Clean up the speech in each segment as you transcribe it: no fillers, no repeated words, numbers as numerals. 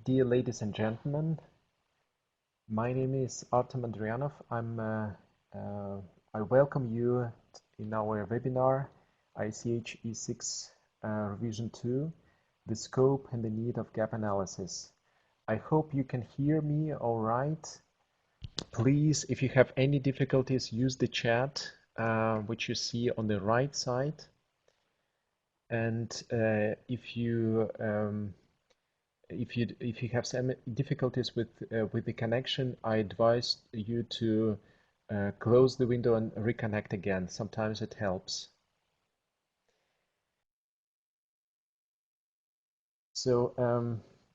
Dear ladies and gentlemen, my name is Artem Andrianov. I welcome you in our webinar, ICH E6 Revision 2, the scope and the need of gap analysis. I hope you can hear me all right. Please, if you have any difficulties, use the chat, which you see on the right side. And if you have some difficulties with the connection, I advise you to close the window and reconnect again. Sometimes it helps. So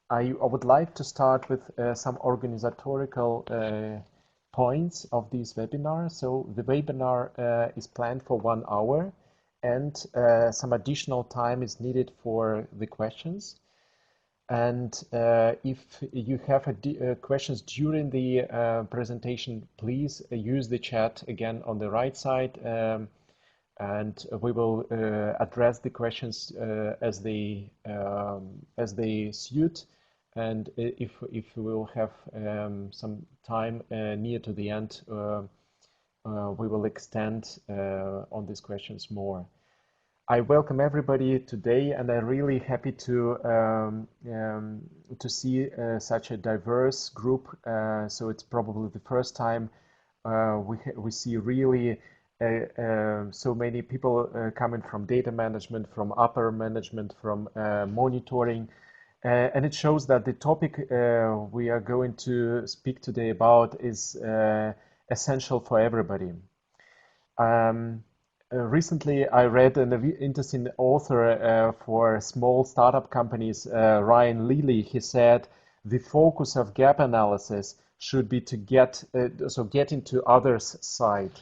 I would like to start with some organizatorical points of this webinar. So the webinar is planned for 1 hour, and some additional time is needed for the questions. And if you have questions during the presentation, please use the chat again on the right side, and we will address the questions as they suit. And if we will have some time near to the end, we will extend on these questions more. I welcome everybody today, and I'm really happy to see such a diverse group. So it's probably the first time we see really so many people coming from data management, from upper management, from monitoring, and it shows that the topic we are going to speak today about is essential for everybody. Recently, I read an interesting author for small startup companies, Ryan Lilly. He said the focus of gap analysis should be to get into others' side.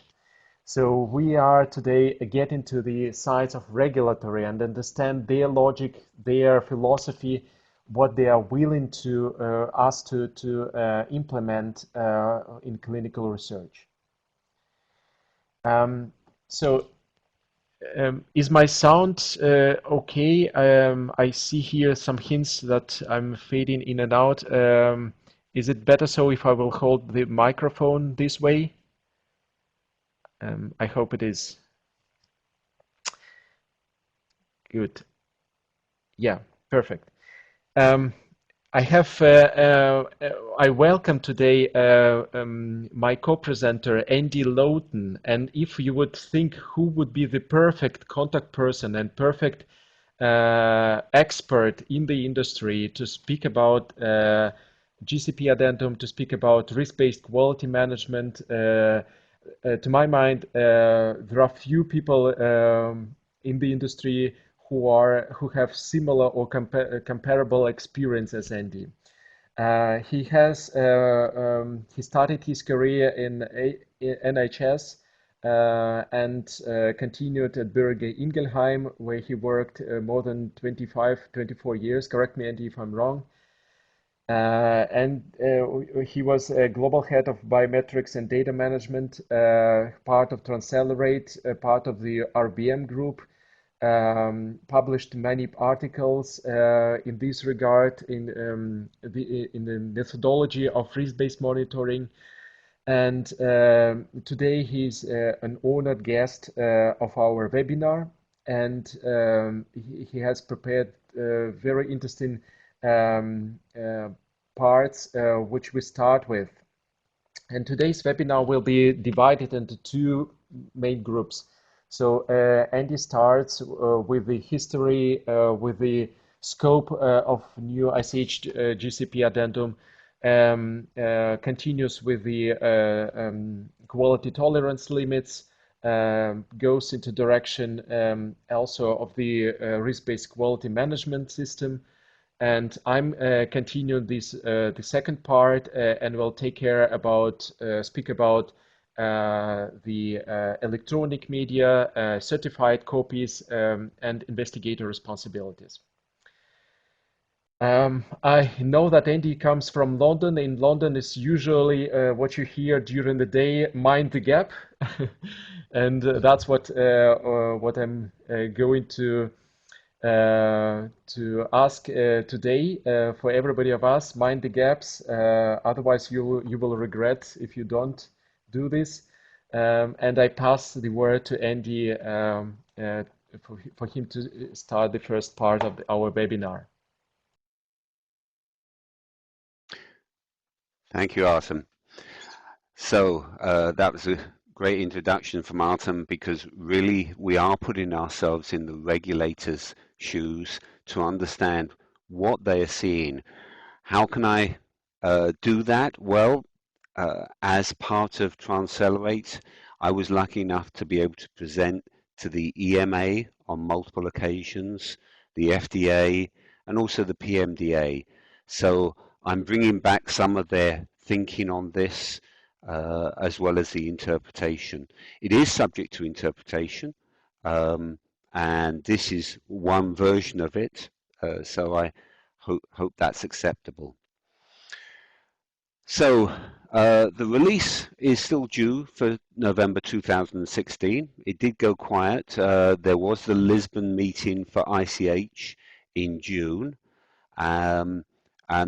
So we are today get into the sides of regulatory and understand their logic, their philosophy, what they are willing to us to implement in clinical research. So is my sound okay? I see here some hints that I'm fading in and out. Is it better so if I will hold the microphone this way? I hope it is. Good. Yeah, perfect. I welcome today my co-presenter Andy Lawton, and if you would think who would be the perfect contact person and perfect expert in the industry to speak about GCP Addendum, to speak about risk-based quality management, to my mind, there are few people in the industry who have similar or comparable experience as Andy. He started his career in NHS and continued at Bürger Ingelheim, where he worked more than 24 years. Correct me, Andy, if I'm wrong. He was a global head of biometrics and data management, part of Transcelerate, part of the RBM group, published many articles in this regard in the methodology of risk-based monitoring. And today he's an honored guest of our webinar, and he has prepared very interesting parts which we start with. And today's webinar will be divided into two main groups. So Andy starts with the history, with the scope of new ICH GCP Addendum, continues with the quality tolerance limits, goes into direction also of the risk-based quality management system. And I'm continuing this the second part and will take care about speak about the electronic media, certified copies, and investigator responsibilities. I know that Andy comes from London. In London is usually what you hear during the day, mind the gap. And that's what I'm going to to ask today for everybody of us, mind the gaps. Otherwise, you will regret if you don't do this. And I pass the word to Andy for him to start the first part of our webinar. Thank you, Artem. So that was a great introduction from Artem, because really we are putting ourselves in the regulator's shoes to understand what they are seeing. How can I do that? Well, as part of Transcelerate, I was lucky enough to be able to present to the EMA on multiple occasions, the FDA, and also the PMDA. So I'm bringing back some of their thinking on this, as well as the interpretation. It is subject to interpretation, and this is one version of it, so I hope that's acceptable. So the release is still due for November 2016. It did go quiet. There was the Lisbon meeting for ICH in June, and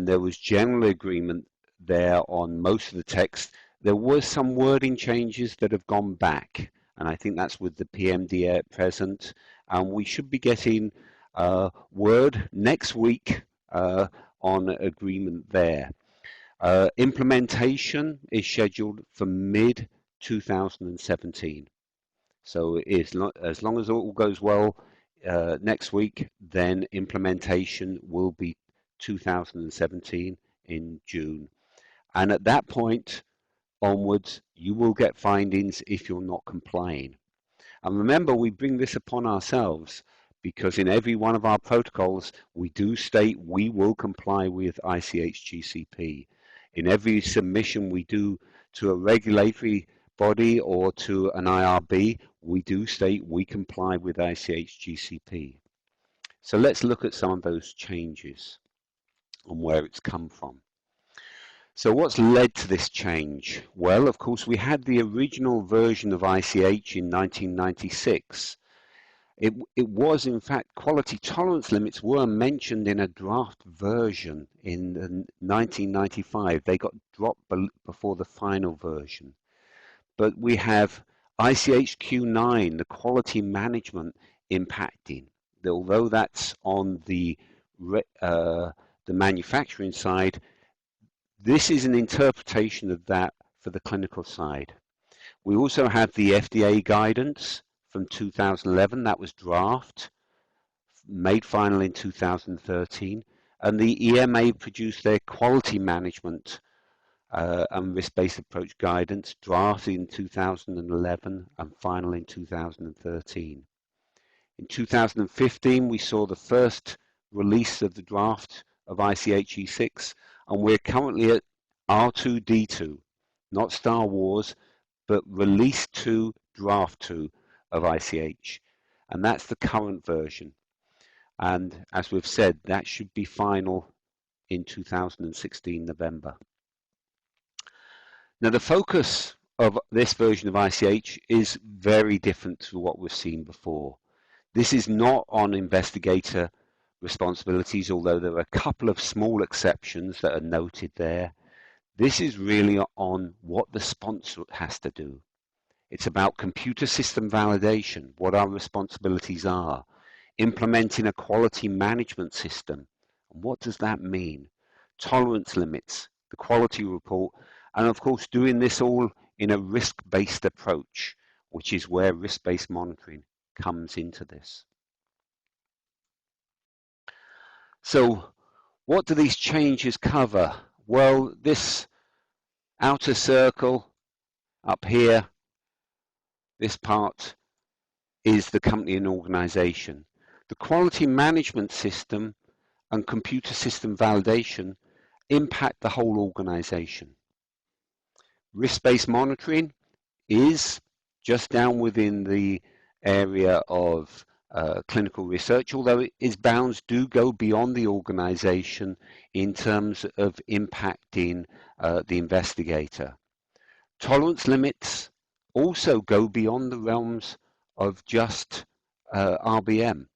there was general agreement there on most of the text. There was some wording changes that have gone back, and I think that's with the PMDA at present, and we should be getting word next week on agreement there. Implementation is scheduled for mid-2017. So as long as all goes well next week, then implementation will be 2017 in June. And at that point onwards, you will get findings if you're not complying. And remember, we bring this upon ourselves because in every one of our protocols, we do state we will comply with ICH GCP. In every submission we do to a regulatory body or to an IRB, we do state we comply with ICH GCP. So let's look at some of those changes and where it's come from. So what's led to this change? Well, of course, we had the original version of ICH in 1996. It was, in fact, quality tolerance limits were mentioned in a draft version in 1995. They got dropped before the final version. But we have ICH Q9, the quality management impacting. Although that's on the manufacturing side, this is an interpretation of that for the clinical side. We also have the FDA guidance from 2011, that was draft, made final in 2013, and the EMA produced their quality management and risk-based approach guidance, drafted in 2011 and final in 2013. In 2015, we saw the first release of the draft of ICH E6, and we're currently at R2D2, not Star Wars, but release 2, draft 2 of ICH, and that's the current version. And as we've said, that should be final in 2016 November. Now the focus of this version of ICH is very different to what we've seen before. This is not on investigator responsibilities, although there are a couple of small exceptions that are noted there. This is really on what the sponsor has to do. It's about computer system validation, what our responsibilities are, implementing a quality management system. And what does that mean? Tolerance limits, the quality report, and of course doing this all in a risk-based approach, which is where risk-based monitoring comes into this. So what do these changes cover? Well, this outer circle up here, this part is the company and organization. The quality management system and computer system validation impact the whole organization. Risk-based monitoring is just down within the area of clinical research, although its bounds do go beyond the organization in terms of impacting the investigator. Tolerance limits also go beyond the realms of just RBM.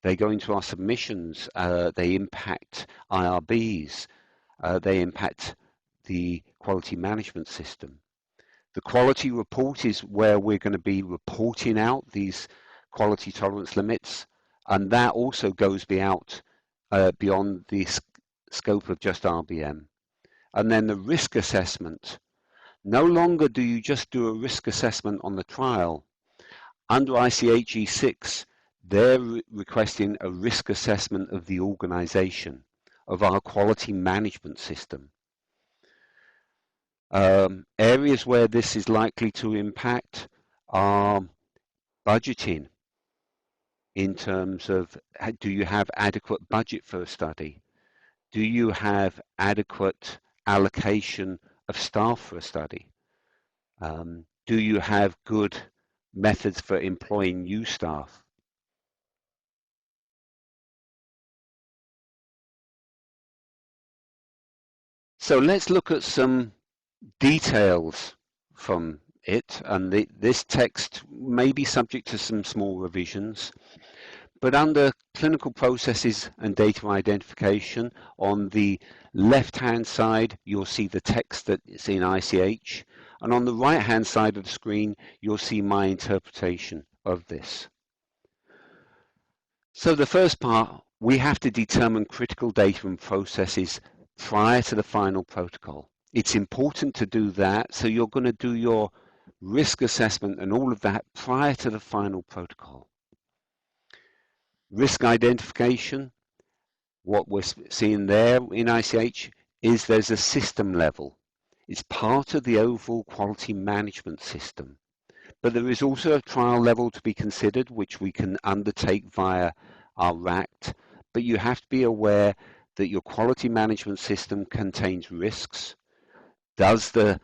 They go into our submissions, they impact IRBs, they impact the quality management system. The quality report is where we're going to be reporting out these quality tolerance limits, and that also goes beyond the scope of just RBM. And then the risk assessment. No longer do you just do a risk assessment on the trial. Under ICH E6, they're requesting a risk assessment of the organization, of our quality management system. Areas where this is likely to impact are budgeting, in terms of, do you have adequate budget for a study? Do you have adequate allocation of staff for a study? Do you have good methods for employing new staff? So let's look at some details from it, and this text may be subject to some small revisions, but under clinical processes and data identification, on the left-hand side, you'll see the text that is in ICH, and on the right-hand side of the screen, you'll see my interpretation of this. So the first part, we have to determine critical data and processes prior to the final protocol. It's important to do that, so you're going to do your risk assessment and all of that prior to the final protocol. Risk identification, what we're seeing there in ICH is there's a system level. It's part of the overall quality management system. But there is also a trial level to be considered, which we can undertake via our RACT. But you have to be aware that your quality management system contains risks. Does the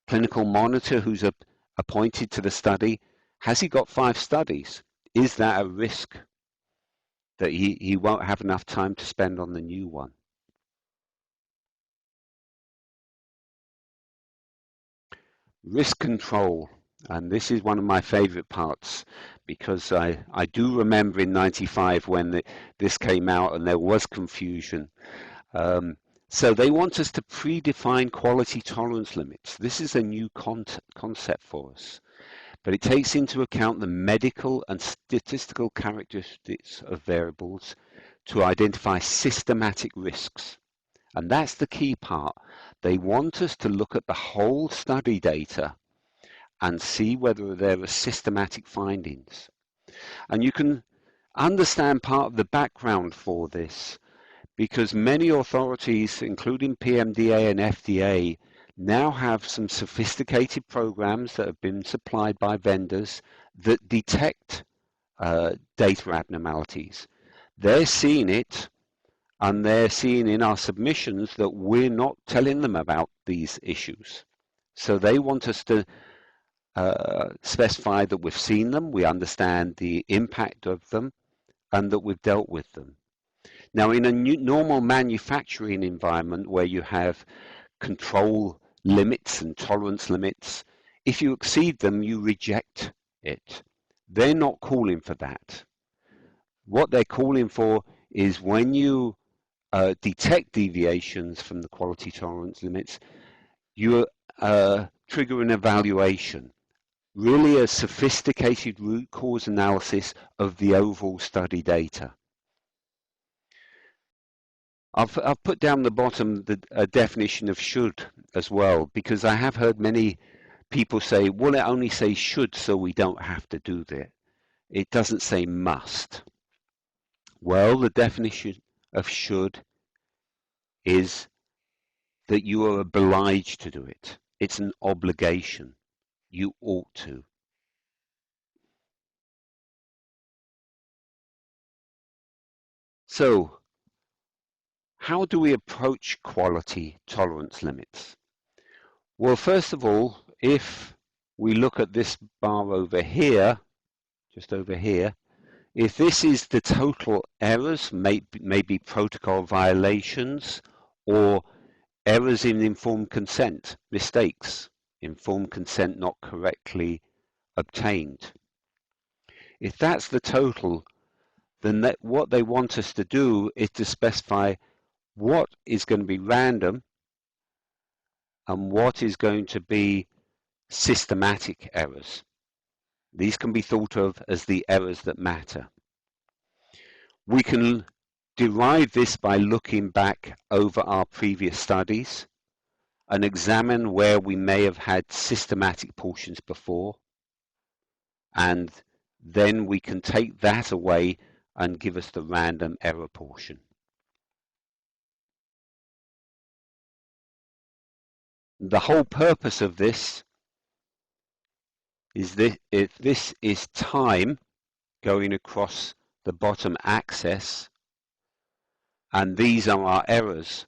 clinical monitor who's appointed to the study, has he got 5 studies? Is that a risk that he won't have enough time to spend on the new one? Risk control, and this is one of my favorite parts, because I do remember in '95 when this came out and there was confusion. So they want us to predefine quality tolerance limits. This is a new concept for us, but it takes into account the medical and statistical characteristics of variables to identify systematic risks. And that's the key part. They want us to look at the whole study data and see whether there are systematic findings. And you can understand part of the background for this, because many authorities, including PMDA and FDA, now have some sophisticated programs that have been supplied by vendors that detect data abnormalities. They're seeing it, and they're seeing in our submissions that we're not telling them about these issues. So they want us to specify that we've seen them, we understand the impact of them, and that we've dealt with them. Now, in a normal manufacturing environment where you have control limits and tolerance limits, if you exceed them, you reject it. They're not calling for that. What they're calling for is when you detect deviations from the quality tolerance limits, you trigger an evaluation, really a sophisticated root cause analysis of the overall study data. I've put down the bottom a definition of should as well, because I have heard many people say, well, it only says should, so we don't have to do that. It doesn't say must. Well, the definition of should is that you are obliged to do it. It's an obligation. You ought to. So, how do we approach quality tolerance limits? Well, first of all, if we look at this bar over here, just over here, if this is the total errors, maybe protocol violations or errors in informed consent, mistakes, informed consent not correctly obtained. If that's the total, then what they want us to do is to specify what is going to be random and what is going to be systematic errors. These can be thought of as the errors that matter. We can derive this by looking back over our previous studies and examine where we may have had systematic portions before, and then we can take that away and give us the random error portion. The whole purpose of this is that if this is time going across the bottom axis, and these are our errors,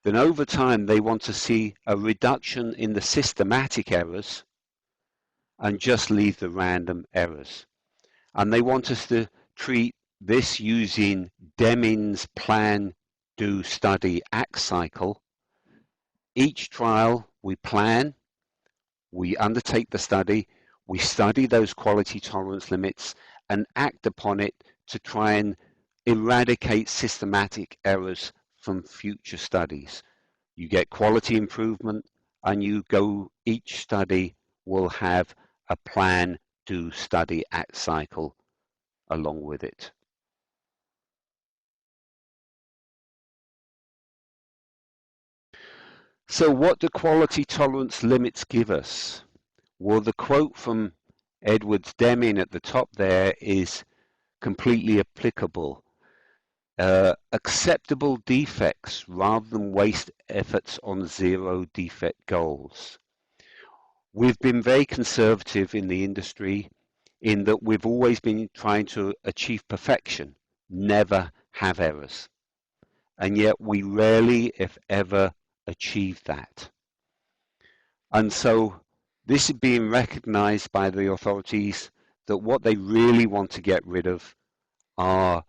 then over time they want to see a reduction in the systematic errors and just leave the random errors. And they want us to treat this using Deming's plan, do, study, act cycle. Each trial we plan, we undertake the study, we study those quality tolerance limits and act upon it to try and eradicate systematic errors from future studies. You get quality improvement, and each study will have a plan, do, study, act cycle along with it. So what do quality tolerance limits give us? Well, the quote from Edwards Deming at the top there is completely applicable. Acceptable defects rather than waste efforts on zero defect goals. We've been very conservative in the industry in that we've always been trying to achieve perfection, never have errors. And yet we rarely, if ever, achieve that. And so this is being recognized by the authorities that what they really want to get rid of are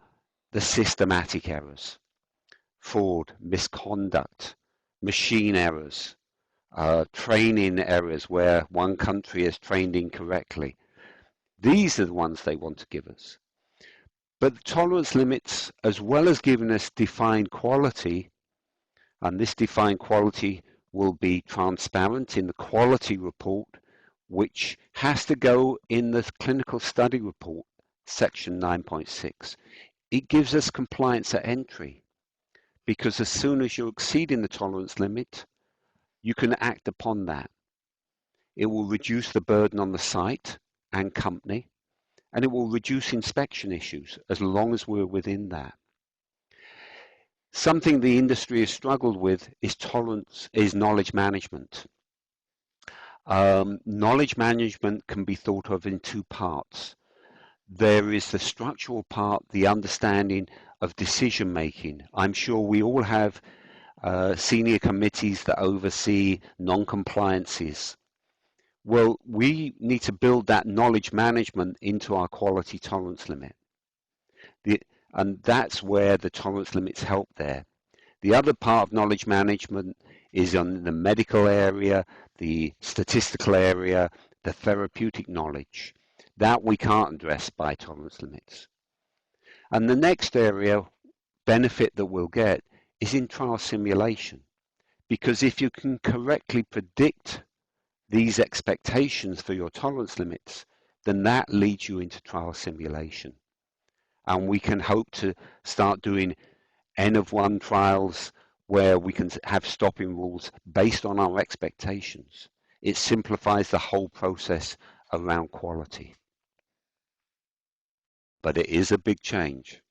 the systematic errors, fraud, misconduct, machine errors, training errors where one country is trained incorrectly. These are the ones they want to give us. But the tolerance limits, as well as giving us defined quality, and this defined quality will be transparent in the quality report, which has to go in the clinical study report, section 9.6. It gives us compliance at entry, because as soon as you're exceeding the tolerance limit, you can act upon that. It will reduce the burden on the site and company, and it will reduce inspection issues as long as we're within that. Something the industry has struggled with is knowledge management. Knowledge management can be thought of in two parts. There is the structural part, the understanding of decision making. I'm sure we all have senior committees that oversee non-compliances. Well, we need to build that knowledge management into our quality tolerance limit. And that's where the tolerance limits help there. The other part of knowledge management is on the medical area, the statistical area, the therapeutic knowledge. That we can't address by tolerance limits. And the next area, benefit that we'll get, is in trial simulation. Because if you can correctly predict these expectations for your tolerance limits, then that leads you into trial simulation. And we can hope to start doing N of 1 trials where we can have stopping rules based on our expectations. It simplifies the whole process around quality. But it is a big change.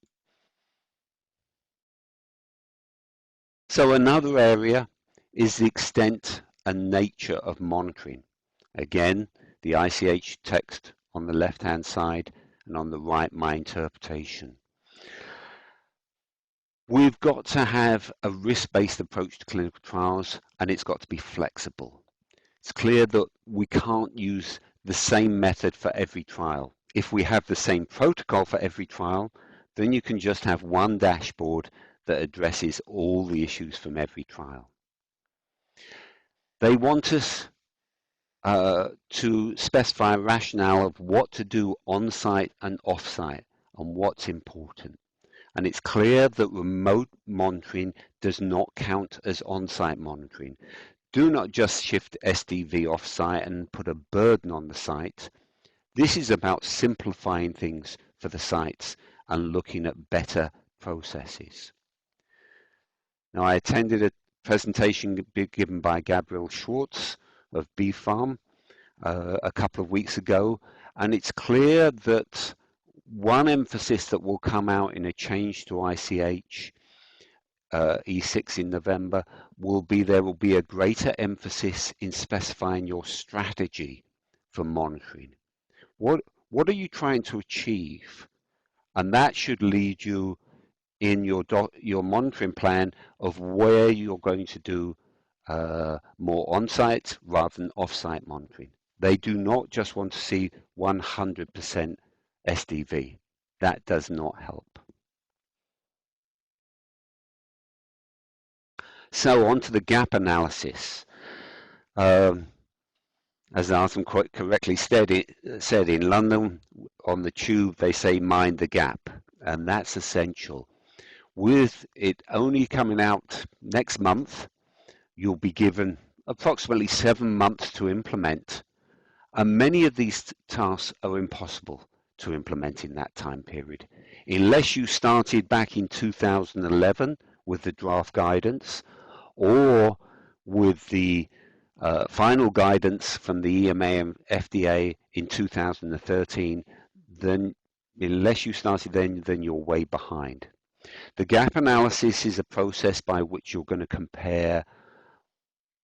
So another area is the extent and nature of monitoring. Again, the ICH text on the left-hand side, and on the right, my interpretation. We've got to have a risk-based approach to clinical trials, and it's got to be flexible. It's clear that we can't use the same method for every trial. If we have the same protocol for every trial, then you can just have one dashboard that addresses all the issues from every trial. They want us to specify a rationale of what to do on-site and off-site. and what's important. And it's clear that remote monitoring does not count as on-site monitoring. Do not just shift SDV off-site and put a burden on the site. This is about simplifying things for the sites and looking at better processes. Now, I attended a presentation given by Gabriel Schwartz of BFARM a couple of weeks ago, and it's clear that one emphasis that will come out in a change to ICH E6 in November will be there will be a greater emphasis in specifying your strategy for monitoring. What are you trying to achieve? And that should lead you in your monitoring plan of where you're going to do more on-site rather than off-site monitoring. They do not just want to see 100% SDV. That does not help. So on to the gap analysis. As Arthur quite correctly said, in London on the tube they say mind the gap, and that's essential. With it only coming out next month, you'll be given approximately 7 months to implement, and many of these tasks are impossible to implement in that time period. Unless you started back in 2011 with the draft guidance, or with the final guidance from the EMA and FDA in 2013, then unless you started then you're way behind. The gap analysis is a process by which you're going to compare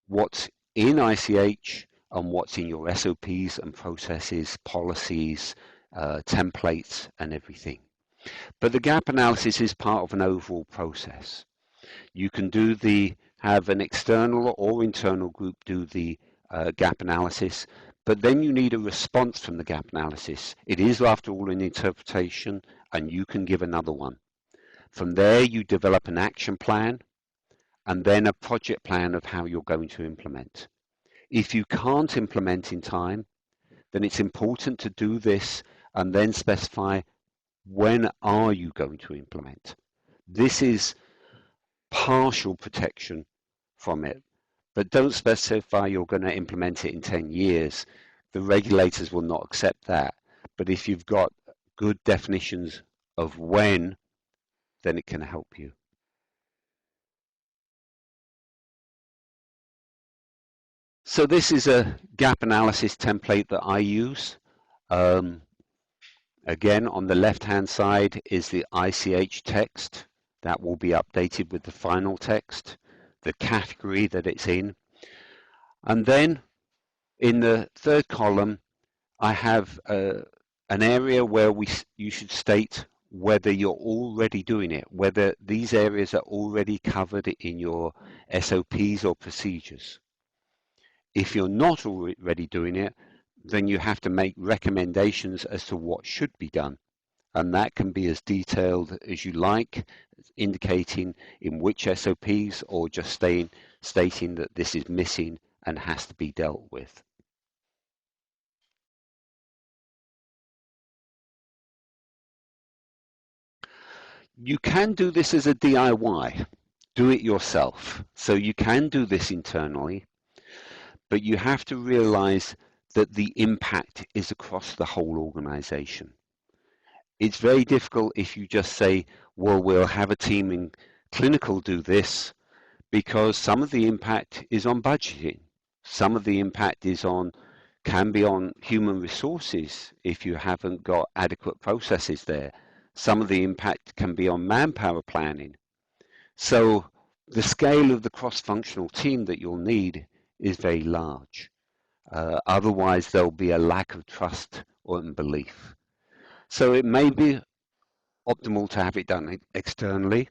what's in ICH and what's in your SOPs and processes, policies, templates, and everything. But the gap analysis is part of an overall process. You can have an external or internal group do the gap analysis, but then you need a response from the gap analysis. It is, after all, an interpretation, and you can give another one. From there, you develop an action plan, and then a project plan of how you're going to implement. If you can't implement in time, then it's important to do this and then specify when are you going to implement. This is partial protection from it, but don't specify you're going to implement it in 10 years. The regulators will not accept that. But if you've got good definitions of when, then it can help you. So this is a gap analysis template that I use. Again, on the left-hand side is the ICH text. That will be updated with the final text, the category that it's in. And then in the third column, I have an area where you should state whether you're already doing it, whether these areas are already covered in your SOPs or procedures. If you're not already doing it, then you have to make recommendations as to what should be done. And that can be as detailed as you like, indicating in which SOPs or just stating that this is missing and has to be dealt with. You can do this as a DIY, do it yourself. So you can do this internally, but you have to realize that the impact is across the whole organization. It's very difficult if you just say, well, we'll have a team in clinical do this, because some of the impact is on budgeting. Some of the impact can be on human resources if you haven't got adequate processes there. Some of the impact can be on manpower planning. So the scale of the cross-functional team that you'll need is very large. Otherwise, there'll be a lack of trust or belief. So it may be optimal to have it done externally,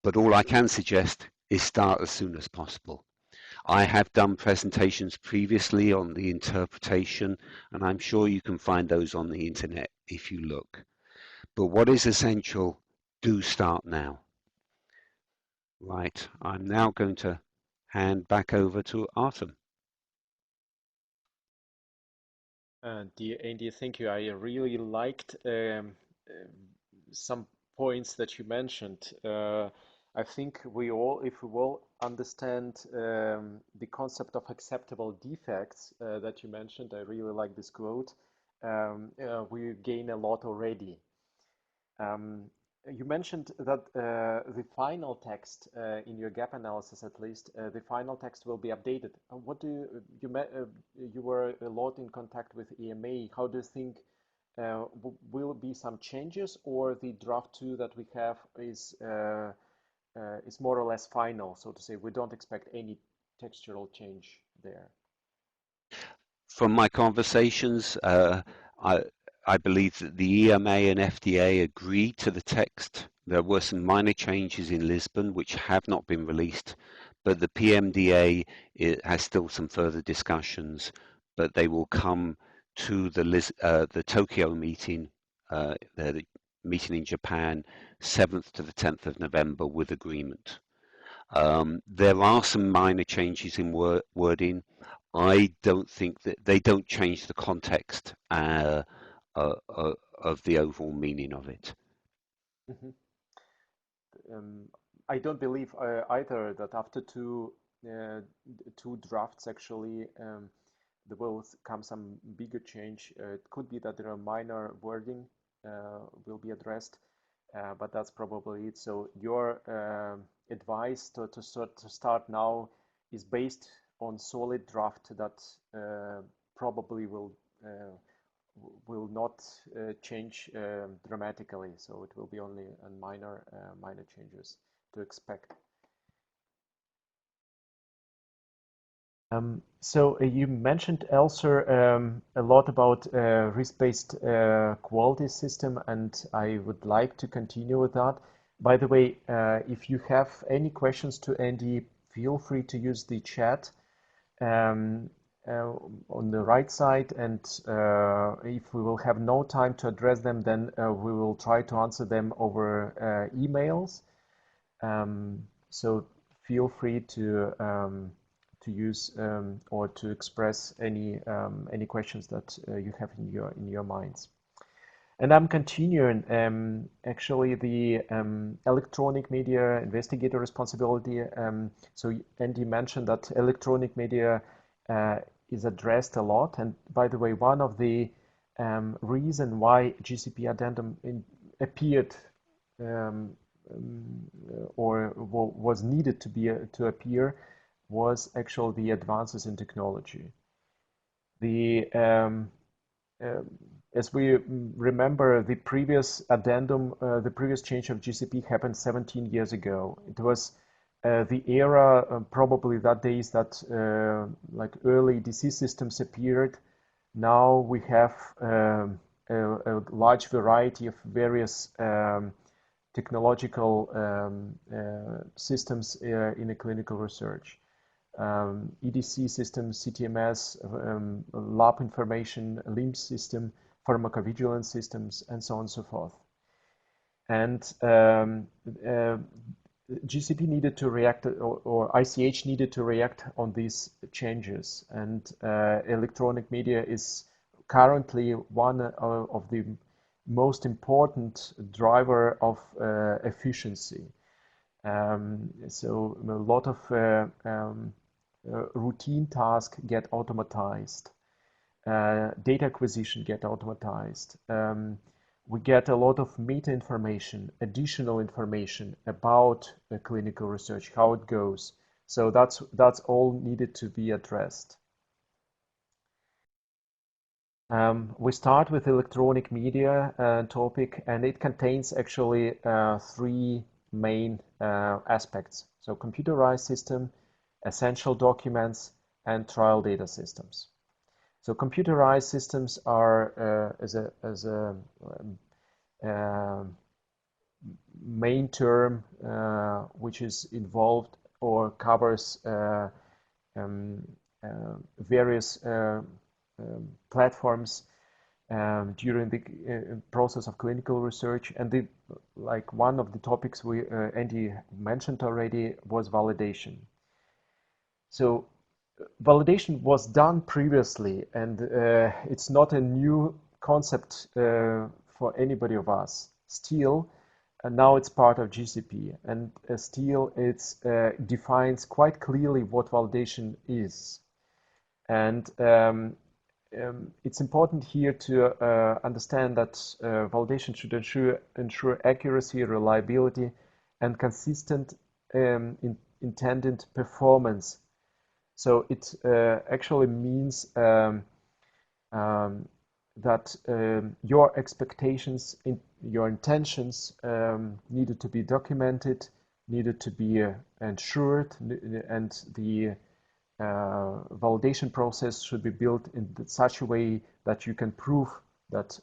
but all I can suggest is start as soon as possible. I have done presentations previously on the interpretation, and I'm sure you can find those on the internet if you look. But what is essential, do start now. Right, I'm now going to hand back over to Artem. Dear Andy, thank you. I really liked some points that you mentioned. I think we all, if we all understand the concept of acceptable defects that you mentioned, I really like this quote. We gain a lot already. Um, you mentioned that the final text in your gap analysis, at least, the final text will be updated. What do you were a lot in contact with EMA. How do you think will be some changes, or the draft two that we have is more or less final, so to say? We don't expect any textural change there. From my conversations, I, I believe that the EMA and FDA agreed to the text. There were some minor changes in Lisbon which have not been released, but the PMDA has still some further discussions, but they will come to the Tokyo meeting, the meeting in Japan, 7th to the 10th of November with agreement. There are some minor changes in wording. I don't think that they don't change the context of the overall meaning of it. Mhm. I don't believe either that after two drafts actually there will come some bigger change. It could be that there are minor wording will be addressed, but that's probably it. So your advice to start now is based on solid draft that probably will not change dramatically. So it will be only a minor changes to expect. So you mentioned also a lot about risk-based quality system, and I would like to continue with that. By the way, if you have any questions to Andy, feel free to use the chat um, on the right side, and if we will have no time to address them, then we will try to answer them over emails. So feel free to use or to express any questions that you have in your minds. And I'm continuing actually the electronic media investigator responsibility. So Andy mentioned that electronic media is addressed a lot. And by the way, one of the reason why GCP Addendum appeared or was needed to appear was actually the advances in technology. The as we remember, the previous addendum, the previous change of GCP happened 17 years ago. It was the era, probably that days that like early DC systems appeared. Now we have a large variety of various technological systems in a clinical research. EDC systems, CTMS, lab information, LIMS system, pharmacovigilance systems, and so on and so forth. And GCP needed to react, or ICH needed to react on these changes. And electronic media is currently one of the most important driver of efficiency. So a lot of routine tasks get automatized. Data acquisition get automatized. We get a lot of meta information, additional information about clinical research, how it goes. So that's all needed to be addressed. We start with electronic media topic, and it contains actually three main aspects. So computerized system, essential documents, and trial data systems. So computerized systems are as a main term which is involved or covers various platforms during the process of clinical research. And like one of the topics Andy mentioned already was validation. So validation was done previously, and it's not a new concept for anybody of us. Still, now it's part of GCP, and still it defines quite clearly what validation is. And it's important here to understand that validation should ensure accuracy, reliability, and consistent intended performance. So it actually means that your expectations, your intentions needed to be documented, needed to be ensured, and the validation process should be built in such a way that you can prove that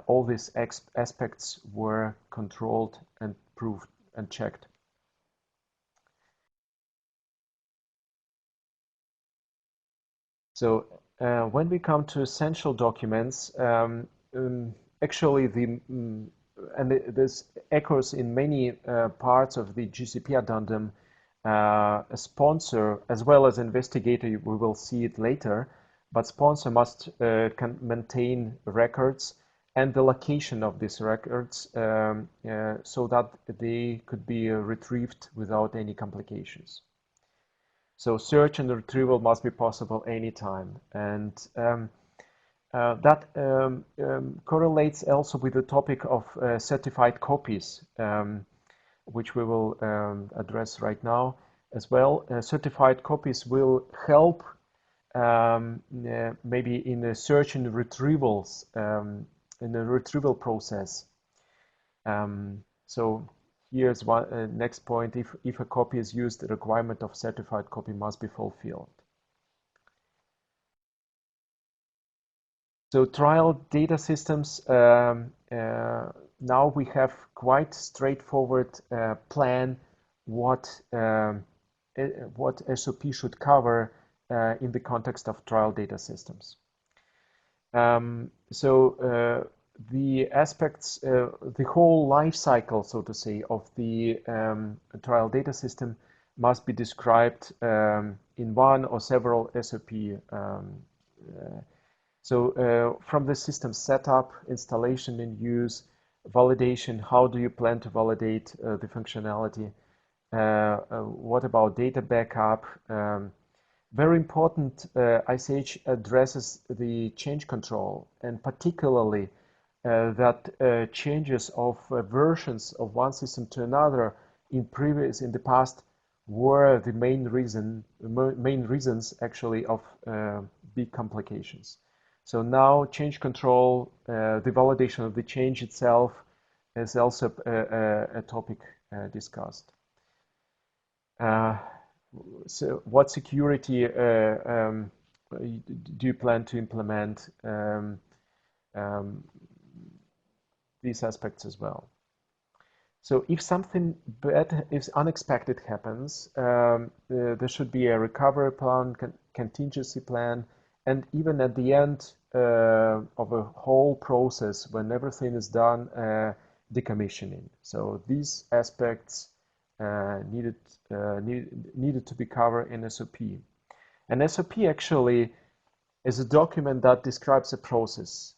all these aspects were controlled and proved and checked. So when we come to essential documents, actually and this echoes in many parts of the GCP Addendum. A sponsor as well as investigator, we will see it later, but sponsor must maintain records and the location of these records so that they could be retrieved without any complications. So search and retrieval must be possible anytime, and that correlates also with the topic of certified copies, which we will address right now as well. Certified copies will help maybe in the search and retrievals, in the retrieval process. So here's one next point. If a copy is used, the requirement of certified copy must be fulfilled. So trial data systems, now we have quite straightforward plan what SOP should cover in the context of trial data systems. The aspects, the whole life cycle, so to say, of the trial data system must be described in one or several SOP. From the system setup, installation and use, validation, how do you plan to validate the functionality? What about data backup? Very important, ICH addresses the change control, and particularly that changes of versions of one system to another in the past were the main reasons actually of big complications. So now change control, the validation of the change itself is also a topic discussed. So what security do you plan to implement? These aspects as well. So if something bad, if unexpected happens, there should be a recovery plan, contingency plan, and even at the end of a whole process, when everything is done, decommissioning. So these aspects needed to be covered in SOP. And SOP actually is a document that describes a process.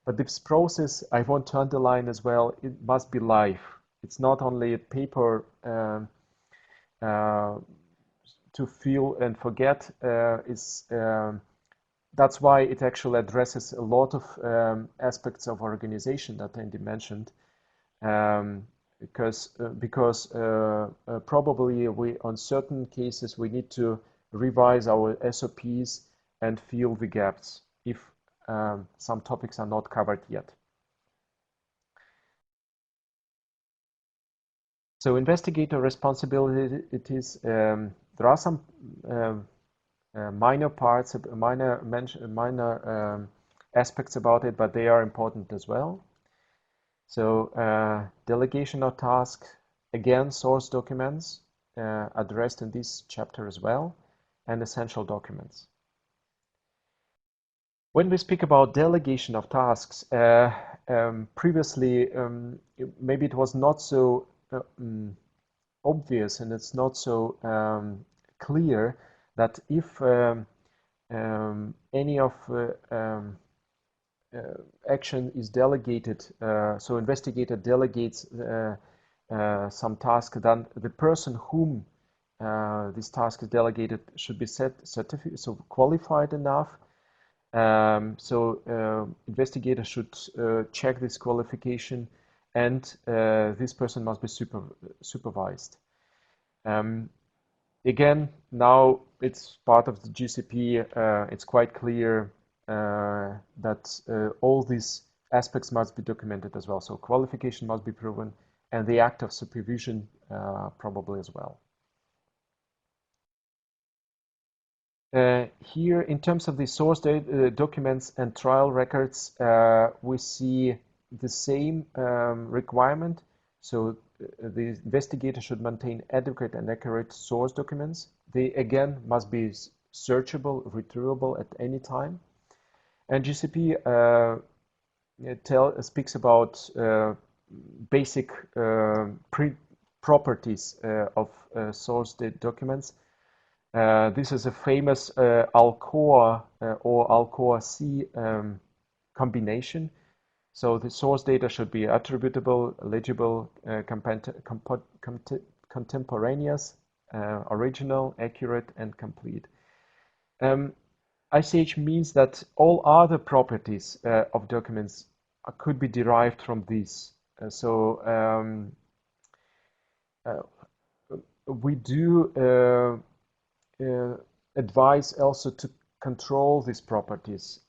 But this process, I want to underline as well, it must be live. It's not only a paper to feel and forget. That's why it actually addresses a lot of aspects of organization that Andy mentioned, because probably on certain cases we need to revise our SOPs and fill the gaps if some topics are not covered yet. So investigator responsibility, it is there are some minor parts, minor aspects about it, but they are important as well. So delegation of tasks, again, source documents addressed in this chapter as well, and essential documents. When we speak about delegation of tasks, previously maybe it was not so obvious and it's not so clear that if any of action is delegated, so investigator delegates some task, then the person whom this task is delegated should be certificate, so qualified enough. So investigator should check this qualification, and this person must be supervised. Again, now it's part of the GCP. It's quite clear that all these aspects must be documented as well. So qualification must be proven, and the act of supervision probably as well. Here, in terms of the source documents and trial records, we see the same requirement. So the investigator should maintain adequate and accurate source documents. They, again, must be searchable, retrievable at any time. And GCP speaks about basic properties of source documents. This is a famous Alcoa or Alcoa-C combination. So the source data should be attributable, legible, contemporaneous, original, accurate, and complete. ICH means that all other properties of documents could be derived from these. We do advise also to control these properties.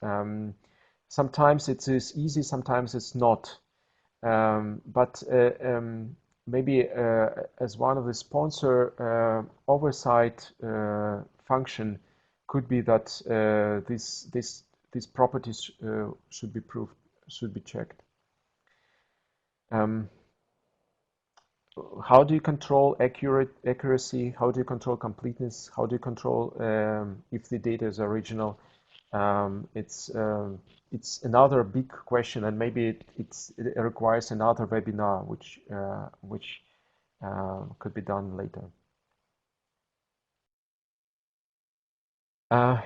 Sometimes it is easy, sometimes it's not. But maybe as one of the sponsor oversight function could be that these properties should be proved, should be checked. How do you control accuracy? How do you control completeness? How do you control if the data is original? It's another big question, and maybe it requires another webinar, which could be done later.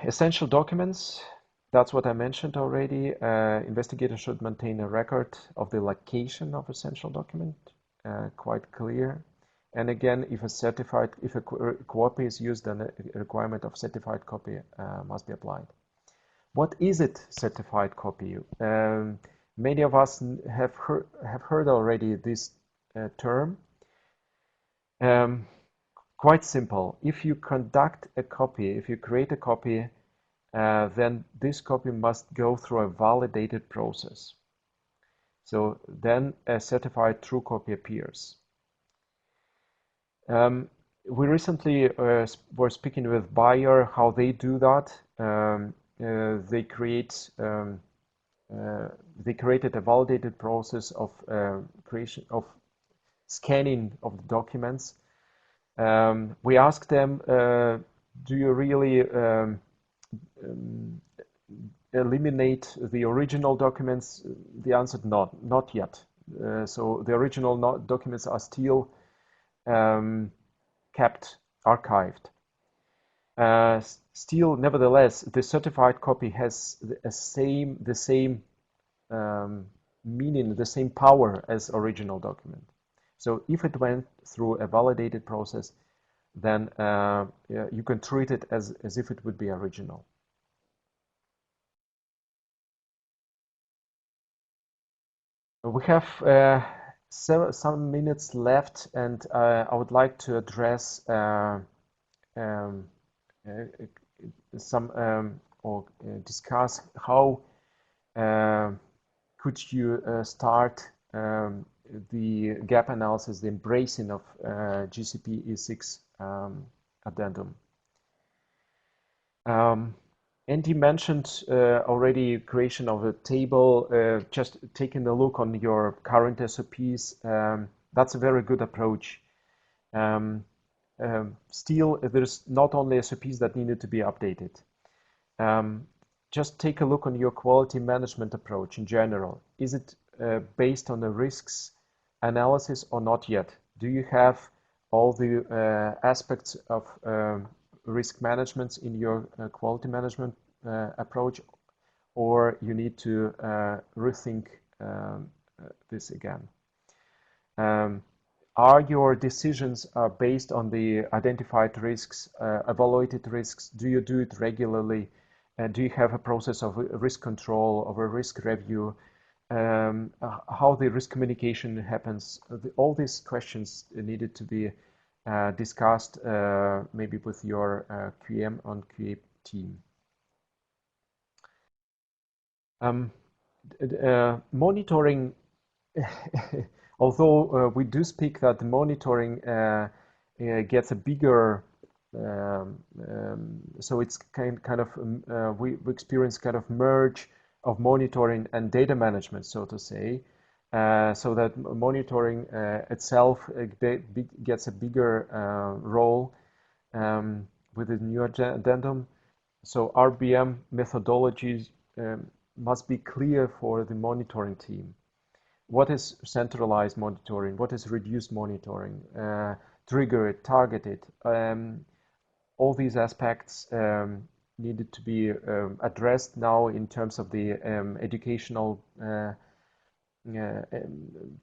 Essential documents. That's what I mentioned already. Investigators should maintain a record of the location of essential document. Quite clear. And again, if a copy is used, then a requirement of certified copy must be applied. What is it, certified copy? Many of us have heard already this term. Quite simple. If you conduct a copy, if you create a copy, then this copy must go through a validated process. So then a certified true copy appears. We recently were speaking with Bayer how they do that. They created a validated process of creation of scanning of the documents. We asked them, do you really eliminate the original documents? The answer, not yet. So the original documents are still kept, archived. Still, nevertheless, the certified copy has the same meaning, the same power as original document. So if it went through a validated process, then you can treat it as if it would be original. We have some minutes left, and I would like to address or discuss how could you start the gap analysis, the embracing of GCP E6 Addendum. Andy mentioned already creation of a table, just taking a look on your current SOPs. That's a very good approach. Still, there's not only SOPs that needed to be updated. Just take a look on your quality management approach in general. Is it based on the risks analysis or not yet? Do you have all the aspects of risk management in your quality management approach, or you need to rethink this again. Are your decisions based on the identified risks, evaluated risks? Do you do it regularly? Do you have a process of risk control, of a risk review? How the risk communication happens? All these questions needed to be discussed maybe with your QM and QA team. Monitoring, although we do speak that the monitoring gets a bigger, so it's kind of, we experience kind of merge of monitoring and data management, so to say, so that monitoring itself gets a bigger role with the new addendum. So RBM methodologies must be clear for the monitoring team. What is centralized monitoring? What is reduced monitoring? Triggered, targeted. All these aspects needed to be addressed now in terms of the educational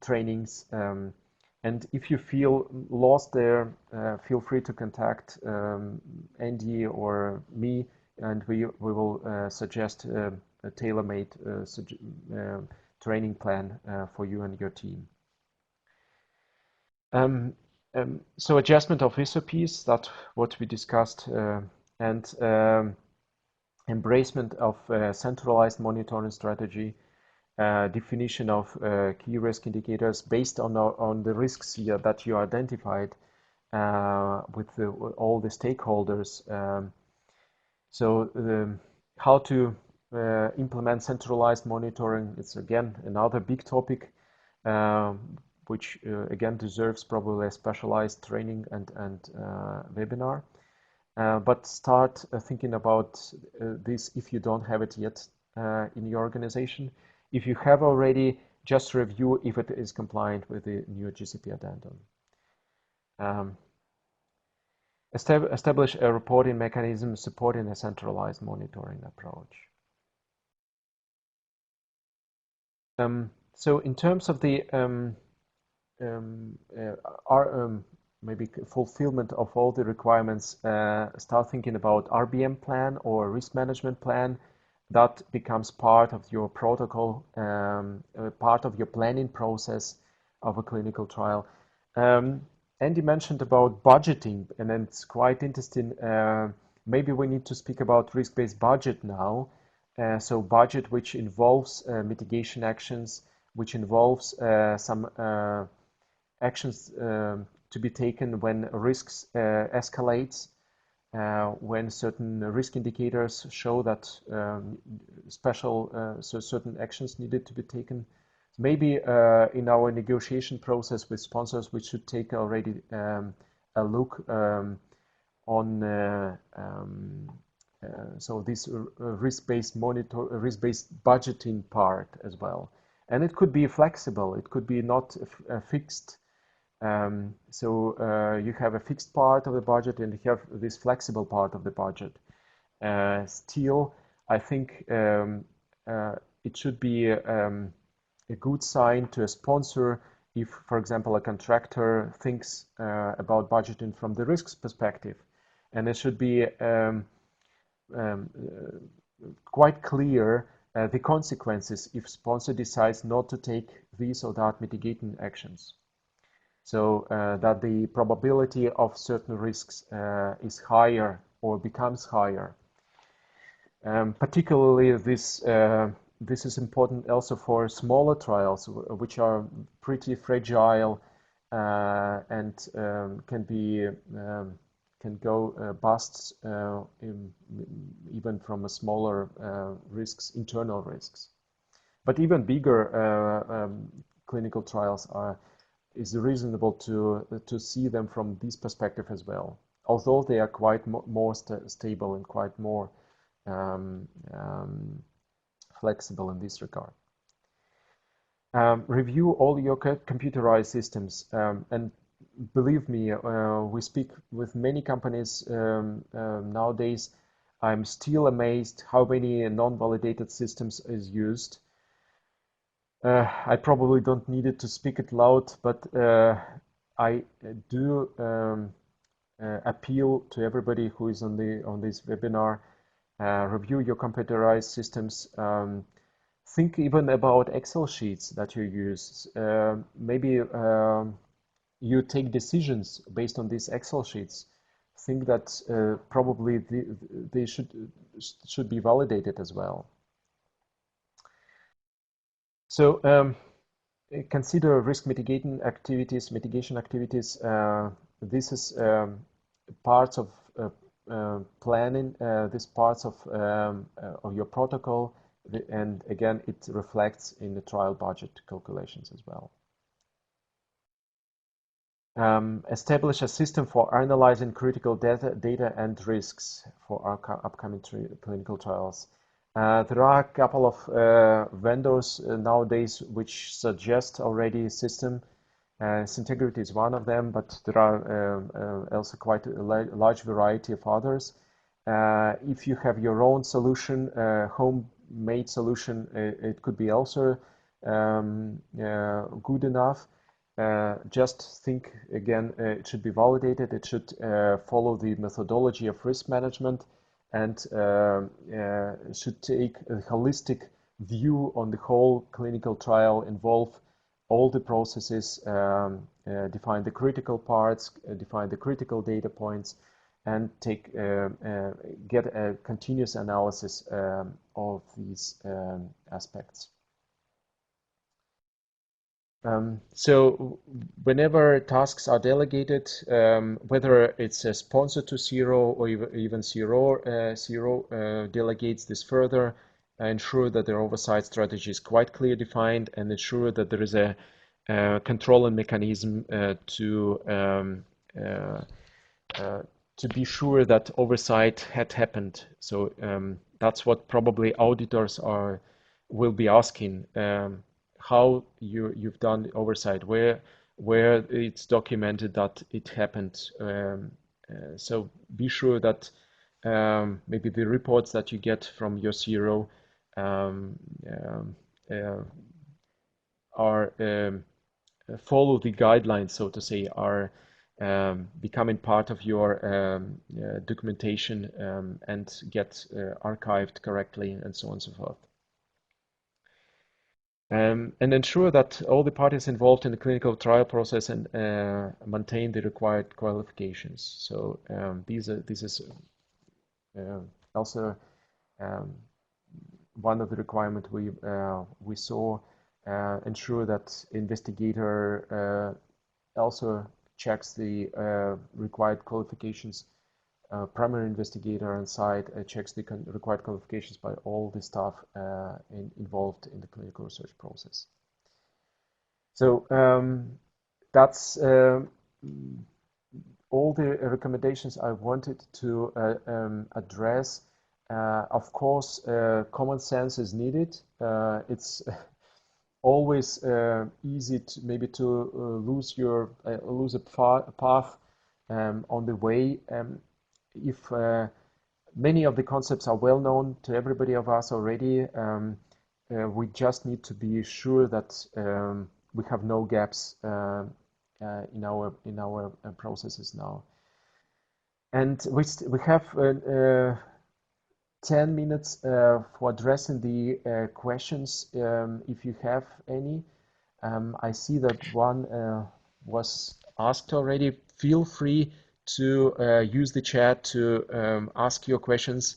trainings. And if you feel lost there, feel free to contact Andy or me, and we will suggest a tailor-made training plan for you and your team. So adjustment of SOPs, that's what we discussed, and embracement of centralized monitoring strategy, definition of key risk indicators based on the risks here that you identified with all the stakeholders. So how to implement centralized monitoring, it's again another big topic, which again deserves probably a specialized training and webinar. But start thinking about this if you don't have it yet in your organization. If you have already, just review if it is compliant with the new GCP addendum. Establish a reporting mechanism supporting a centralized monitoring approach. So in terms of the maybe fulfillment of all the requirements, start thinking about RBM plan or risk management plan. That becomes part of your protocol, part of your planning process of a clinical trial. Andy mentioned about budgeting, and it's quite interesting. Maybe we need to speak about risk-based budget now. So budget which involves mitigation actions, which involves some actions to be taken when risks escalates, when certain risk indicators show that so certain actions needed to be taken. Maybe in our negotiation process with sponsors, we should take already a look on so this risk-based budgeting part as well. And it could be flexible. It could be not fixed. So you have a fixed part of the budget and you have this flexible part of the budget. Still, I think it should be a good sign to a sponsor if, for example, a contractor thinks about budgeting from the risks perspective. And it should be quite clear the consequences if sponsor decides not to take these or that mitigating actions. So that the probability of certain risks is higher or becomes higher. Particularly this is important also for smaller trials, which are pretty fragile and can go busts even from a smaller risks, internal risks. But even bigger clinical trials is reasonable to see them from this perspective as well, although they are quite more stable and quite more flexible in this regard. Review all your computerized systems, and believe me, we speak with many companies nowadays. I'm still amazed how many non-validated systems is used. I probably don't need it to speak it loud, but I do appeal to everybody who is on this webinar. Review your computerized systems. Think even about Excel sheets that you use. Maybe you take decisions based on these Excel sheets. Think that probably they should be validated as well. So consider risk mitigation activities. This is parts of planning. This parts of your protocol, and again, it reflects in the trial budget calculations as well. Establish a system for analyzing critical data and risks for our upcoming clinical trials. There are a couple of vendors nowadays which suggest already a system. Syntegrity is one of them, but there are also quite a large variety of others. If you have your own solution, homemade solution, it could be also good enough. Just think again, it should be validated. It should follow the methodology of risk management and should take a holistic view on the whole clinical trial, involve all the processes, define the critical parts, define the critical data points, and get a continuous analysis of these aspects. So whenever tasks are delegated, whether it's a sponsor to CRO or even CRO delegates this further, ensure that their oversight strategy is quite clear defined, and ensure that there is a controlling mechanism to be sure that oversight had happened. So that's what probably auditors will be asking. How you've done the oversight, where it's documented that it happened. So be sure that maybe the reports that you get from your CRO are follow the guidelines, so to say, are becoming part of your documentation and get archived correctly, and so on and so forth. And ensure that all the parties involved in the clinical trial process and maintain the required qualifications. So this is also one of the requirements we saw. Ensure that investigator also checks the required qualifications. Primary investigator on site checks the required qualifications by all the staff involved in the clinical research process. So that's all the recommendations I wanted to address. Of course, common sense is needed. It's always easy to maybe lose a path on the way. If many of the concepts are well known to everybody of us already, we just need to be sure that we have no gaps in our processes now. And we have 10 minutes for addressing the questions, if you have any. I see that one was asked already. Feel free to use the chat to ask your questions.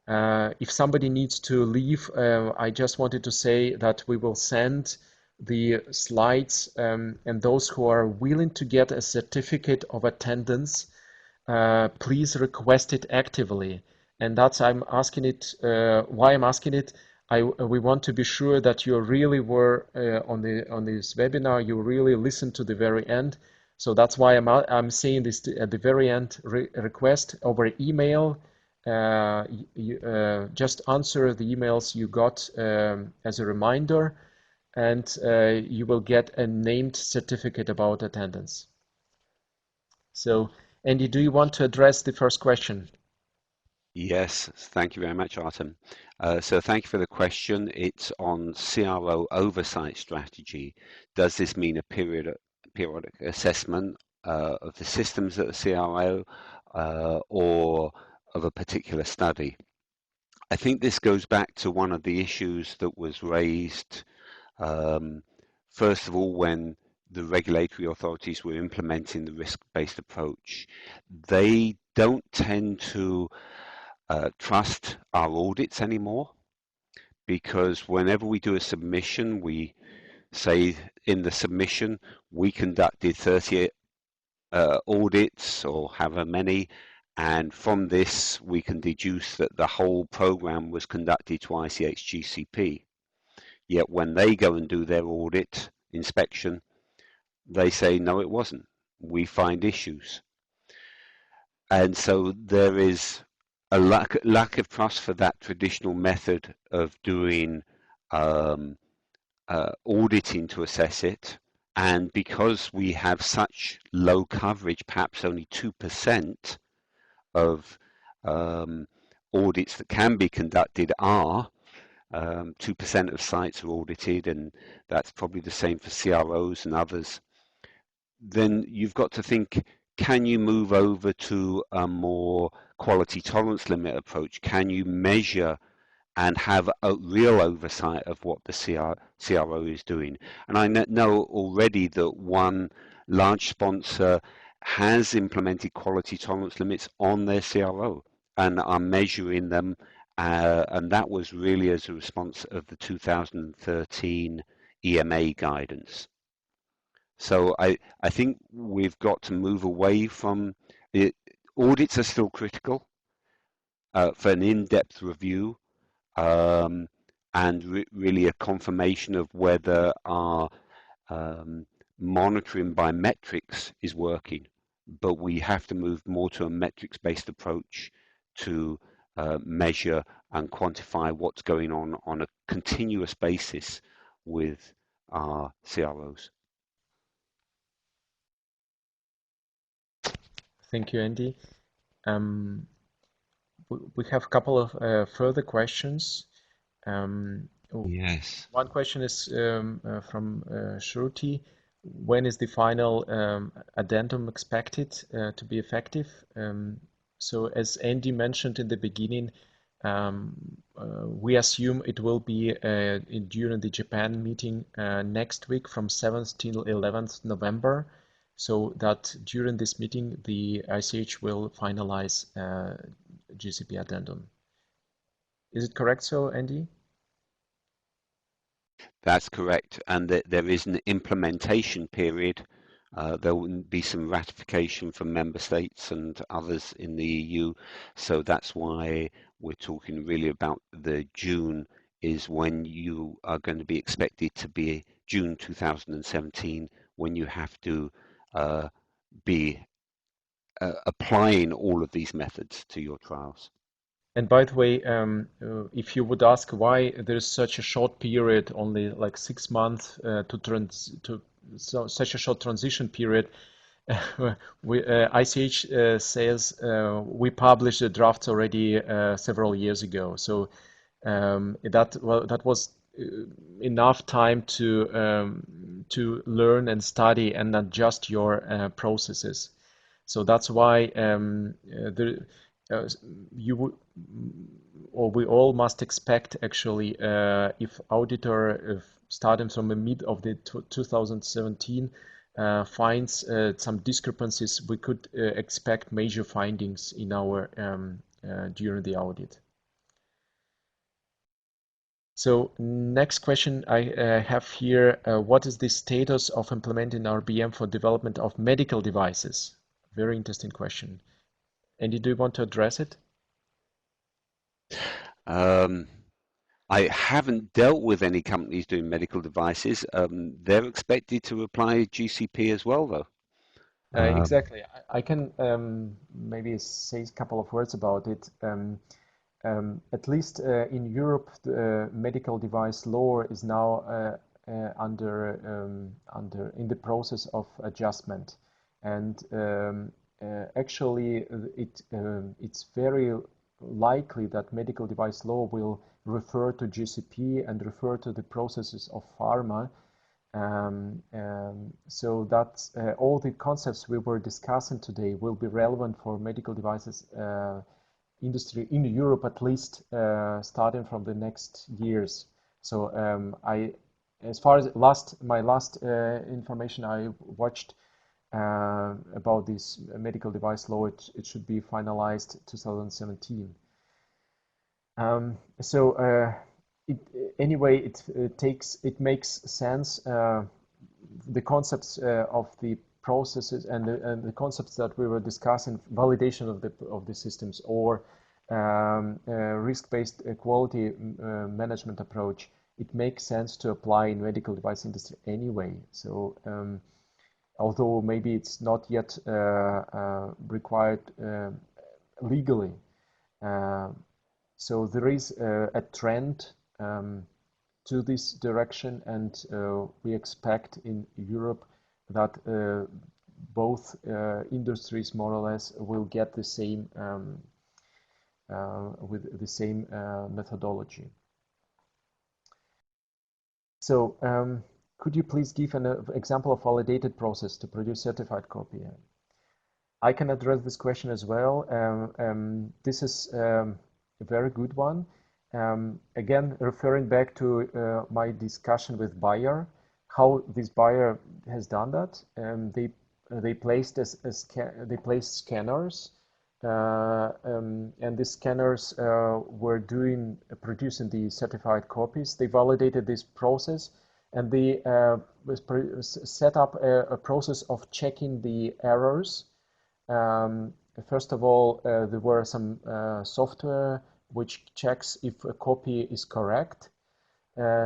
If somebody needs to leave, I just wanted to say that we will send the slides, and those who are willing to get a certificate of attendance, please request it actively. And that's I'm asking it. Why I'm asking it? We want to be sure that you really were on this webinar. You really listened to the very end. So that's why I'm saying this at the very end. Request over email. Just answer the emails you got as a reminder, and you will get a named certificate about attendance. So, Andy, do you want to address the first question? Yes, thank you very much, Artem. So thank you for the question. It's on CRO Oversight Strategy. Does this mean a periodic assessment of the systems at the CRO or of a particular study? I think this goes back to one of the issues that was raised, um, first of all, when the regulatory authorities were implementing the risk-based approach. They don't tend to trust our audits anymore, because whenever we do a submission, we say in the submission we conducted 30 audits or however many, and from this we can deduce that the whole program was conducted to ICH GCP. Yet when they go and do their audit inspection, they say no, it wasn't. We find issues. And so there is a lack of trust for that traditional method of doing auditing to assess it. And because we have such low coverage, perhaps only 2% of audits that can be conducted are, 2% of sites are audited, and that's probably the same for CROs and others. Then you've got to think, can you move over to a more quality tolerance limit approach? Can you measure and have a real oversight of what the CRO is doing? And I know already that one large sponsor has implemented quality tolerance limits on their CRO and are measuring them, and that was really as a response of the 2013 EMA guidance. So I think we've got to move away from it. Audits are still critical for an in-depth review, and really a confirmation of whether our monitoring by metrics is working. But we have to move more to a metrics-based approach to measure and quantify what's going on a continuous basis with our CROs. Thank you, Andy. We have a couple of further questions. Yes. One question is from Shruti. When is the final addendum expected to be effective? So as Andy mentioned in the beginning, we assume it will be during the Japan meeting next week from 7th till 11th November. So that during this meeting, the ICH will finalize GCP addendum. Is it correct so, Andy? That's correct. And there is an implementation period. There will be some ratification from member states and others in the EU. So that's why we're talking really about the June is when you are going to be expected to be June 2017, when you have to be applying all of these methods to your trials. And by the way, if you would ask why there's such a short period, only like 6 months such a short transition period, ICH says we published the drafts already several years ago. So that was enough time to learn and study and adjust your processes. So that's why you would, or we all must expect actually, if auditor starting from the mid of the 2017 finds some discrepancies, we could expect major findings in our during the audit. So next question I have here, what is the status of implementing RBM for development of medical devices? Very interesting question. Andy, do you want to address it? I haven't dealt with any companies doing medical devices. They're expected to apply GCP as well, though. Exactly. I can maybe say a couple of words about it. At least in Europe, the medical device law is now in the process of adjustment, and actually it's very likely that medical device law will refer to GCP and refer to the processes of pharma. So that all the concepts we were discussing today will be relevant for medical devices industry in Europe, at least starting from the next years. So as far as my last information I watched about this medical device law, it should be finalized 2017. Anyway, it makes sense. The concepts of the processes and the concepts that we were discussing, validation of the systems, or risk-based quality management approach, it makes sense to apply in medical device industry anyway. So although maybe it's not yet required legally. So there is a trend to this direction, and we expect in Europe that both industries more or less will get the same with the same methodology. So could you please give an example of validated process to produce certified copy? I can address this question as well. This is a very good one. Again, referring back to my discussion with Bayer, how this Bayer has done that. They placed scanners, and these scanners were producing the certified copies. They validated this process, and they set up a process of checking the errors. First of all, there were some software which checks if a copy is correct.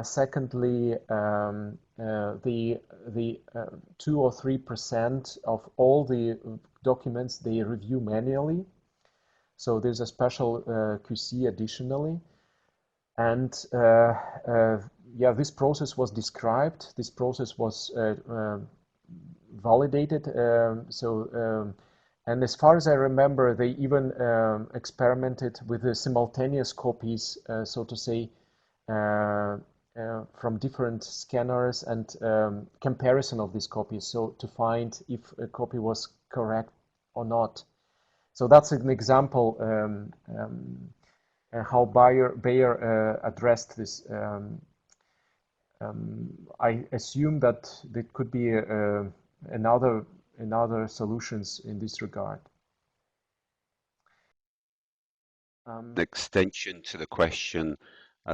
Secondly, the 2 or 3% of all the documents they review manually. So there's a special QC additionally. And yeah, this process was described. This process was validated. And as far as I remember, they even experimented with the simultaneous copies, so to say, from different scanners, and comparison of these copies, so to find if a copy was correct or not. So that's an example how Bayer addressed this. I assume that there could be another solutions in this regard. Extension to the question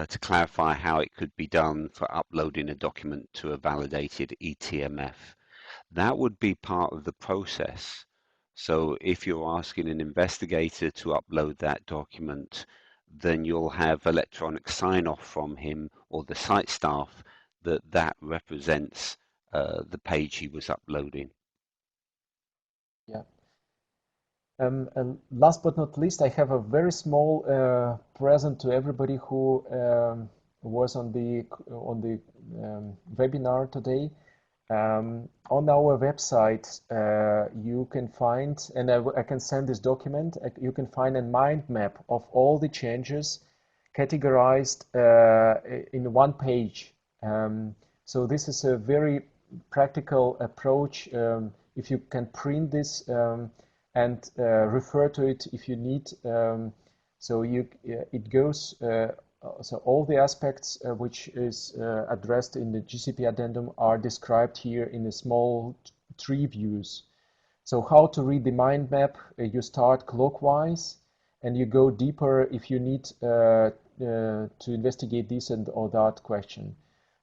to clarify how it could be done for uploading a document to a validated eTMF. That would be part of the process. So if you're asking an investigator to upload that document, then you'll have electronic sign-off from him or the site staff that represents the page he was uploading. Yeah. And last but not least, I have a very small present to everybody who was on the webinar today. On our website, you can find, and I can send this document, you can find a mind map of all the changes categorized in one page. So this is a very practical approach. If you can print this and refer to it if you need, so it goes. So all the aspects which is addressed in the GCP Addendum are described here in a small tree views. So how to read the mind map? You start clockwise, and you go deeper if you need to investigate this or that question.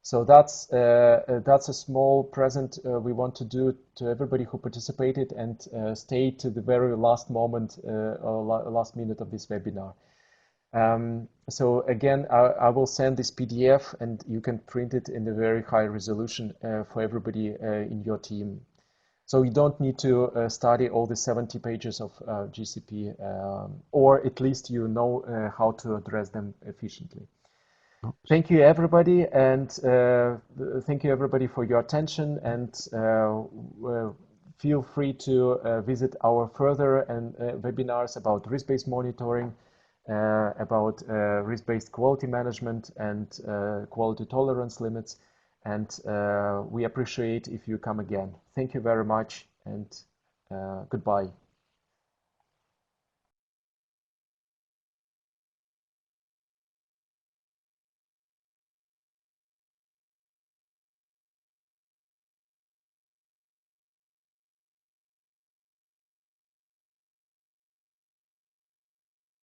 So that's a small present we want to do to everybody who participated and stayed to the very last moment or last minute of this webinar. So again, I will send this PDF, and you can print it in a very high resolution for everybody in your team. So you don't need to study all the 70 pages of GCP, or at least you know how to address them efficiently. Thank you, everybody, and thank you, everybody, for your attention, and feel free to visit our further webinars about risk-based monitoring, about risk-based quality management and quality tolerance limits. And we appreciate if you come again. Thank you very much, and goodbye.